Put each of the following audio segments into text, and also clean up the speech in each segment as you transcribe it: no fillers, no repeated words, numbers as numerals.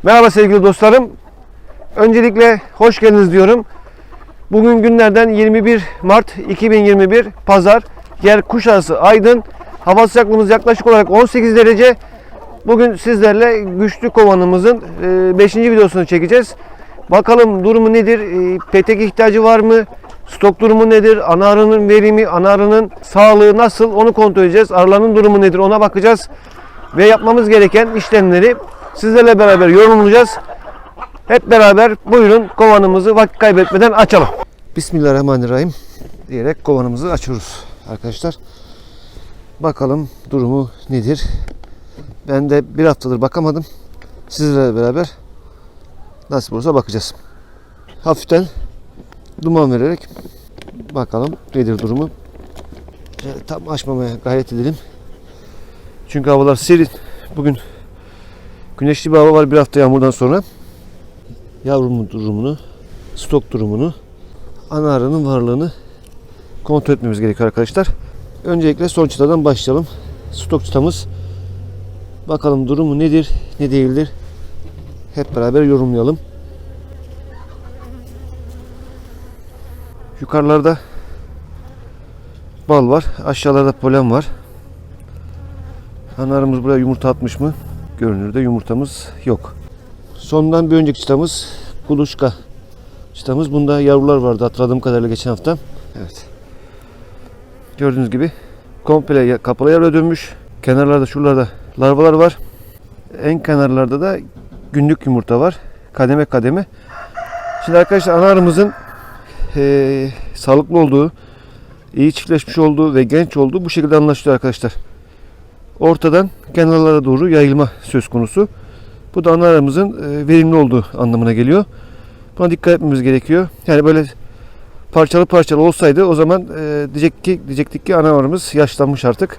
Merhaba sevgili dostlarım. Öncelikle hoş geldiniz diyorum. Bugün günlerden 21 Mart 2021 Pazar. Yer Kuşadası Aydın. Hava sıcaklığımız yaklaşık olarak 18 derece. Bugün sizlerle güçlü kovanımızın 5. videosunu çekeceğiz. Bakalım durumu nedir? Petek ihtiyacı var mı? Stok durumu nedir? Ana arının verimi, ana arının sağlığı nasıl? Onu kontrol edeceğiz. Arıların durumu nedir? Ona bakacağız. Ve yapmamız gereken işlemleri sizlerle beraber yorumlayacağız. Hep beraber buyurun kovanımızı vakit kaybetmeden açalım. Bismillahirrahmanirrahim diyerek kovanımızı açıyoruz arkadaşlar. Bakalım durumu nedir? Ben de bir haftadır bakamadım. Sizlerle beraber nasip olursa bakacağız. Hafiften duman vererek bakalım nedir durumu. Tam açmamaya gayret edelim. Çünkü havalar serin. Bugün güneşli bir hava var bir hafta yağmurdan sonra. Yavrumun durumunu, stok durumunu, ana arının varlığını kontrol etmemiz gerekiyor arkadaşlar. Öncelikle son çıtadan başlayalım. Stok çıtamız. Bakalım durumu nedir, ne değildir. Hep beraber yorumlayalım. Yukarılarda bal var, aşağılarda polen var. Ana arımız buraya yumurta atmış mı? Görünürde yumurtamız yok. Sondan bir önceki çıtamız kuluçka çıtamız. Bunda yavrular vardı hatırladığım kadarıyla geçen hafta. Evet. Gördüğünüz gibi komple kapalı yavruya dönmüş. Kenarlarda şuralarda larvalar var. En kenarlarda da günlük yumurta var. Kademe kademe. Şimdi arkadaşlar ana arımızın sağlıklı olduğu, iyi çiftleşmiş olduğu ve genç olduğu bu şekilde anlaşılıyor arkadaşlar. Ortadan kenarlara doğru yayılma söz konusu. Bu da ana arımızın verimli olduğu anlamına geliyor. Buna dikkat etmemiz gerekiyor. Yani böyle parçalı parçalı olsaydı o zaman diyecektik ki ana arımız yaşlanmış artık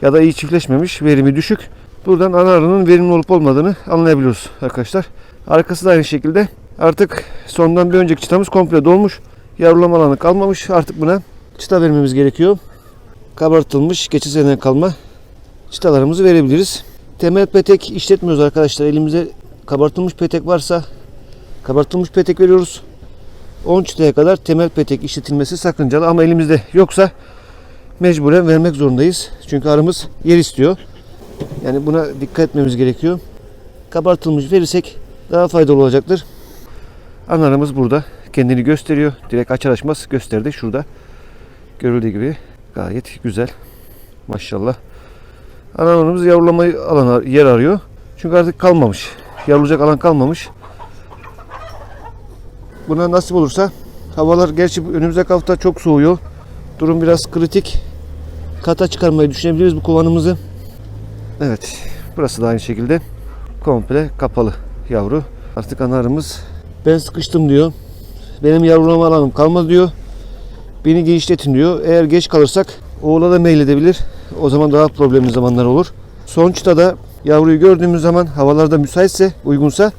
ya da iyi çiftleşmemiş, verimi düşük. Buradan ana arının verimli olup olmadığını anlayabiliyoruz arkadaşlar. Arkası da aynı şekilde. Artık sondan bir önceki çıtamız komple dolmuş. Yavrulama alanı kalmamış. Artık buna çıta vermemiz gerekiyor. Kabartılmış geçen seneden kalma çıtalarımızı verebiliriz. Temel petek işletmiyoruz arkadaşlar. Elimizde kabartılmış petek varsa kabartılmış petek veriyoruz. 10 çıtaya kadar temel petek işletilmesi sakıncalı ama elimizde yoksa mecburen vermek zorundayız. Çünkü arımız yer istiyor. Yani buna dikkat etmemiz gerekiyor. Kabartılmış verirsek daha faydalı olacaktır. Ana arımız burada. Kendini gösteriyor. Direkt açar açmaz gösterdi. Şurada. Görüldüğü gibi gayet güzel. Maşallah. Ana arımız yavrulama alanı yer arıyor. Çünkü artık kalmamış. Yavrulacak alan kalmamış. Buna nasip olursa havalar gerçi önümüzdeki hafta çok soğuyor. Durum biraz kritik. Kata çıkarmayı düşünebiliriz bu kovanımızı. Evet. Burası da aynı şekilde komple kapalı yavru. Artık ana arımız ben sıkıştım diyor. Benim yavrulama alanım kalmaz diyor. Beni genişletin diyor. Eğer geç kalırsak oğula da meyledebilir. O zaman daha problemli zamanlar olur. Son çıtada yavruyu gördüğümüz zaman havalarda müsaitse, uygunsa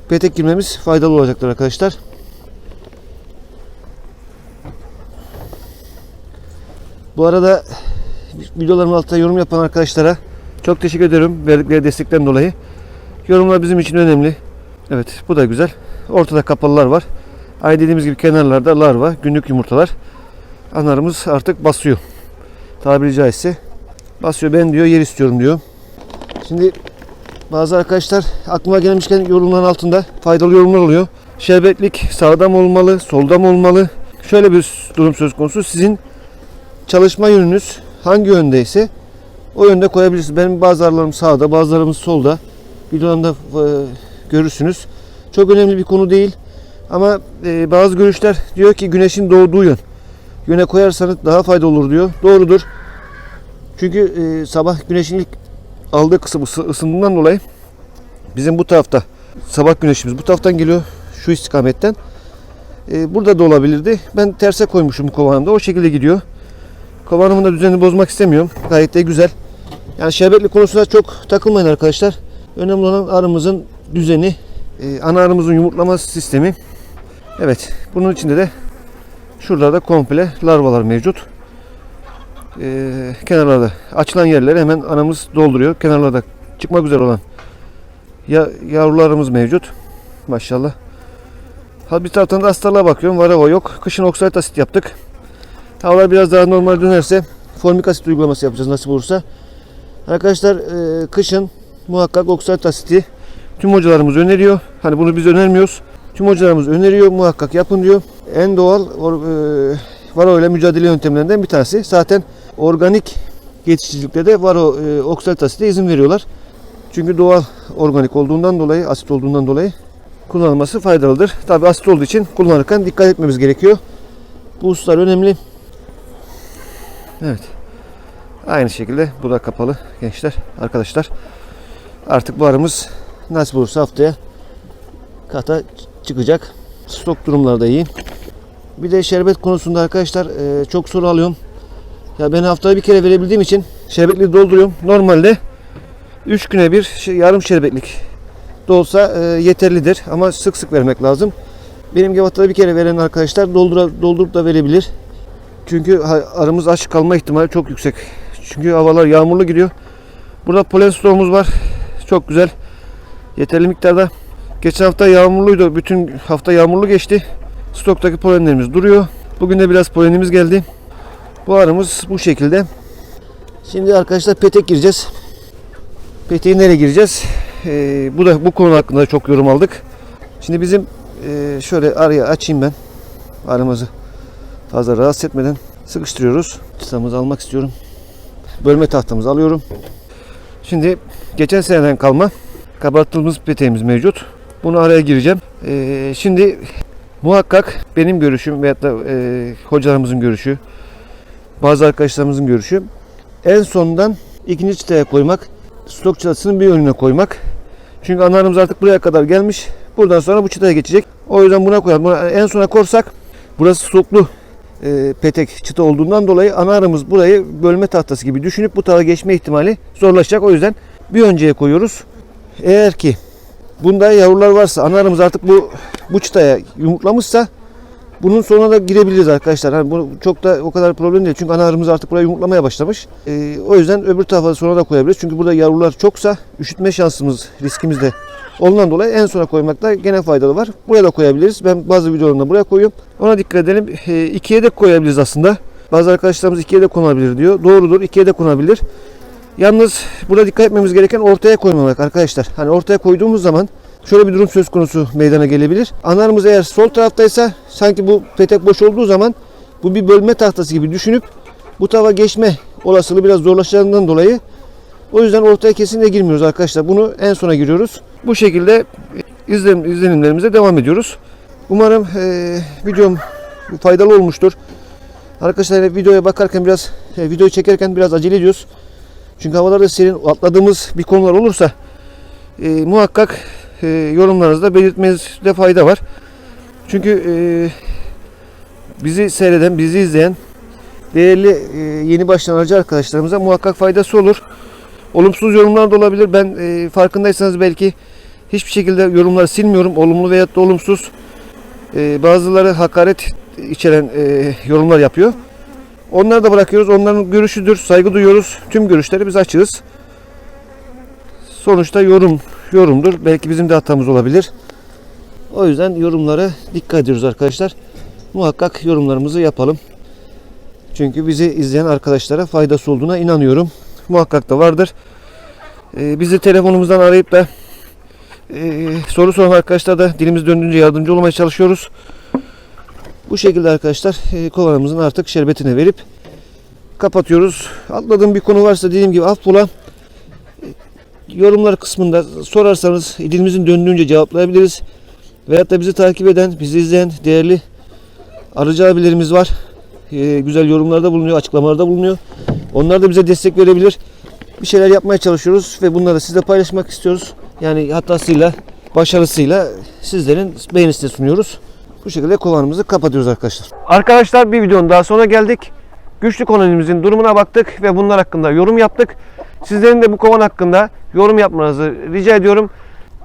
petek girmemiz faydalı olacaktır arkadaşlar. Bu arada videolarımın altında yorum yapan arkadaşlara çok teşekkür ederim verdikleri destekten dolayı. Yorumlar bizim için önemli. Evet, bu da güzel. Ortada kapalılar var. Aynı dediğimiz gibi kenarlarda larva, günlük yumurtalar. Anarımız artık basıyor. Tabiri caizse basıyor. Ben diyor yer istiyorum diyor. Şimdi bazı arkadaşlar aklıma gelmişken yorumların altında faydalı yorumlar oluyor. Şerbetlik sağda mı olmalı, solda mı olmalı? Şöyle bir durum söz konusu. Sizin çalışma yönünüz hangi yöndeyse o yönde koyabilirsiniz. Benim bazı arılarım sağda, bazılarımız solda. Videolarımda görürsünüz. Çok önemli bir konu değil. Ama bazı görüşler diyor ki güneşin doğduğu yöne koyarsanız daha faydalı olur diyor. Doğrudur. Çünkü sabah güneşin ilk aldığı kısım ısındığından dolayı bizim bu tarafta sabah güneşimiz bu taraftan geliyor. Şu istikametten. Burada da olabilirdi. Ben terse koymuşum bu kovanımda. O şekilde gidiyor. Kovanımın da düzenini bozmak istemiyorum. Gayet de güzel. Yani şerbetli konusuna çok takılmayın arkadaşlar. Önemli olan arımızın düzeni, ana arımızın yumurtlama sistemi. Evet. Bunun içinde de şuralarda komple larvalar mevcut. Kenarlarda açılan yerleri hemen anamız dolduruyor. Kenarlarda çıkmak üzere olan Yavrularımız mevcut. Maşallah. Bir taraftan da hastalığa bakıyorum. Varroa yok. Kışın oksalt asit yaptık. Havalar biraz daha normal dönerse formik asit uygulaması yapacağız nasip olursa. Arkadaşlar kışın muhakkak oksalt asiti tüm hocalarımız öneriyor. Hani bunu biz önermiyoruz. Tüm hocalarımız öneriyor. Muhakkak yapın diyor. En doğal varroa ile mücadele yöntemlerinden bir tanesi. Zaten organik yetiştiricilikte de oksalt asite izin veriyorlar. Çünkü doğal organik olduğundan dolayı, asit olduğundan dolayı kullanılması faydalıdır. Tabi asit olduğu için kullanırken dikkat etmemiz gerekiyor. Bu hususlar önemli. Evet. Aynı şekilde bu da kapalı gençler, arkadaşlar. Artık bu arımız nasip olursa haftaya kata çıkacak. Stok durumları da iyi. Bir de şerbet konusunda arkadaşlar çok soru alıyorum. Ya ben haftada bir kere verebildiğim için şerbetli dolduruyorum. Normalde 3 güne bir yarım şerbetlik de olsa yeterlidir. Ama sık sık vermek lazım. Benim gibi haftada bir kere veren arkadaşlar doldurup da verebilir. Çünkü arımız aç kalma ihtimali çok yüksek. Çünkü havalar yağmurlu gidiyor. Burada polen stoğumuz var. Çok güzel. Yeterli miktarda. Geçen hafta yağmurluydu. Bütün hafta yağmurlu geçti. Stoktaki polenlerimiz duruyor. Bugün de biraz polenimiz geldi. Bu arımız bu şekilde. Şimdi arkadaşlar petek gireceğiz. Peteği nereye gireceğiz? Bu konu hakkında çok yorum aldık. Şimdi bizim şöyle araya açayım ben. Arımızı fazla rahatsız etmeden sıkıştırıyoruz. Çıtamızı almak istiyorum. Bölme tahtamızı alıyorum. Şimdi geçen seneden kalma kabarttığımız peteğimiz mevcut. Bunu araya gireceğim. Şimdi muhakkak benim görüşüm veyahut da hocalarımızın görüşü, bazı arkadaşlarımızın görüşü en sondan ikinci çıtaya koymak, stok çıtasının bir önüne koymak. Çünkü ana arımız artık buraya kadar gelmiş. Buradan sonra bu çıtaya geçecek. O yüzden buna koyalım. Buna en sona korsak burası stoklu petek çıta olduğundan dolayı ana arımız burayı bölme tahtası gibi düşünüp bu tarafa geçme ihtimali zorlaşacak. O yüzden bir önceye koyuyoruz. Eğer ki bunda yavrular varsa ana arımız artık bu çıtaya yumurtlamışsa bunun sonuna da girebiliriz arkadaşlar. Hani bu çok da o kadar problem değil. Çünkü ana arımız artık buraya yumurtlamaya başlamış. O yüzden öbür tarafa sonra da koyabiliriz. Çünkü burada yavrular çoksa üşütme şansımız, riskimiz de ondan dolayı en sona koymakta gene faydalı var. Buraya da koyabiliriz. Ben bazı videolarımda buraya koyuyorum. Ona dikkat edelim. İkiye de koyabiliriz aslında. Bazı arkadaşlarımız ikiye de konabilir diyor. Doğrudur. İkiye de konabilir. Yalnız burada dikkat etmemiz gereken ortaya koymamak arkadaşlar. Hani ortaya koyduğumuz zaman şöyle bir durum söz konusu meydana gelebilir. Ana arımız eğer sol taraftaysa sanki bu petek boş olduğu zaman bu bir bölme tahtası gibi düşünüp bu tarafa geçme olasılığı biraz zorlaşacağından dolayı o yüzden ortaya kesinlikle girmiyoruz arkadaşlar. Bunu en sona giriyoruz. Bu şekilde izlenimlerimize devam ediyoruz. Umarım videom faydalı olmuştur. Arkadaşlar videoya bakarken videoyu çekerken biraz acele ediyoruz. Çünkü havalarda serin, atladığımız bir konular olursa muhakkak yorumlarınızda belirtmenizde fayda var. Çünkü bizi seyreden, bizi izleyen değerli yeni başlayan aracı arkadaşlarımıza muhakkak faydası olur. Olumsuz yorumlar da olabilir. Ben farkındaysanız belki hiçbir şekilde yorumları silmiyorum. Olumlu veyahut da olumsuz. Bazıları hakaret içeren yorumlar yapıyor. Onları da bırakıyoruz. Onların görüşüdür. Saygı duyuyoruz. Tüm görüşleri biz açığız. Sonuçta yorumdur. Belki bizim de hatamız olabilir. O yüzden yorumlara dikkat ediyoruz arkadaşlar. Muhakkak yorumlarımızı yapalım. Çünkü bizi izleyen arkadaşlara faydası olduğuna inanıyorum. Muhakkak da vardır. Bizi telefonumuzdan arayıp da soru soran arkadaşlar da dilimiz döndüğünce yardımcı olmaya çalışıyoruz. Bu şekilde arkadaşlar kovanımızın artık şerbetini verip kapatıyoruz. Atladığım bir konu varsa dediğim gibi affola. Yorumlar kısmında sorarsanız dilimizin döndüğünce cevaplayabiliriz. Veyahut da bizi takip eden, bizi izleyen değerli arıcı abilerimiz var. Güzel yorumlarda bulunuyor, açıklamalarda bulunuyor. Onlar da bize destek verebilir. Bir şeyler yapmaya çalışıyoruz ve bunları sizle paylaşmak istiyoruz. Yani hatasıyla, başarısıyla sizlerin beğenisine sunuyoruz. Bu şekilde kovanımızı kapatıyoruz arkadaşlar. Arkadaşlar bir videonun daha sonuna geldik. Güçlü kolonimizin durumuna baktık ve bunlar hakkında yorum yaptık. Sizlerin de bu kovan hakkında yorum yapmanızı rica ediyorum.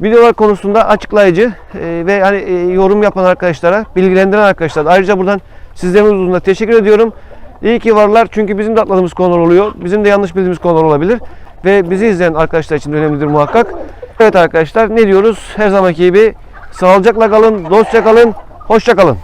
Videolar konusunda açıklayıcı ve hani yorum yapan arkadaşlara, bilgilendiren arkadaşlara ayrıca buradan sizlerin huzurunda teşekkür ediyorum. İyi ki varlar çünkü bizim de atladığımız konular oluyor. Bizim de yanlış bildiğimiz konular olabilir ve bizi izleyen arkadaşlar için de önemlidir muhakkak. Evet arkadaşlar, ne diyoruz? Her zamanki gibi sağlıcakla kalın, dostça kalın, hoşça kalın.